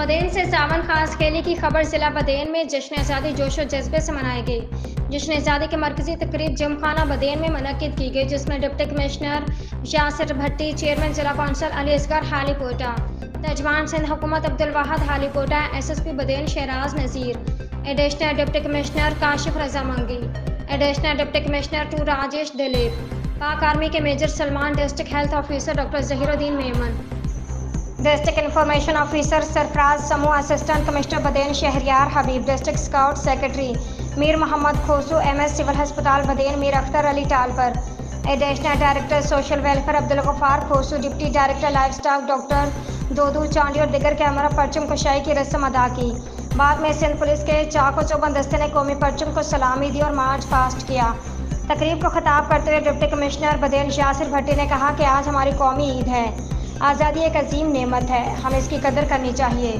बदेन से सावन खास खेली की खबर। जिला बदेन में जश्न आज़ादी जोशो जज्बे से मनाई गई। जश्न आज़ादी की मरकजी तकरीब जिमखाना बदेन में मुनक्किद की गई, जिसमें deputy commissioner Yasir Bhatti, chairman जिला कौंसल अली असगर हालीपोटा, तर्जमान सिंध हुकूमत Abdul Wahid Halipota, SSP Badin Shahraz Nazir, additional deputy commissioner Kashif Raza Mangi, additional deputy commissioner 2 Rajesh Dilip, Pak army के major Salman, district health officer doctor Zahiruddin Memon, district information officer Sarfaraz Samoo, assistant commissioner Badin Shahryar Habib, district scout secretary Mir Mohammad Khoso, MS civil अस्पताल Badin Mir Akhtar Ali टालपर, additional director social welfare Abdul Ghaffar Khoso, deputy director livestock doctor Dodu Chandio और दिगर के हमरा परचम कुशाई की रस्म अदा की। बाद में सिंध पुलिस के चाको चौबंद दस्ते ने कौमी परचम को सलामी दी और मार्च पास्ट किया। तकरीब को खिताब करते हुए डिप्टी कमिश्नर बदेन यासिर भट्टी ने कहा कि आज हमारी कौमी ईद है। आज़ादी एक अजीम नेमत है, हमें इसकी कदर करनी चाहिए।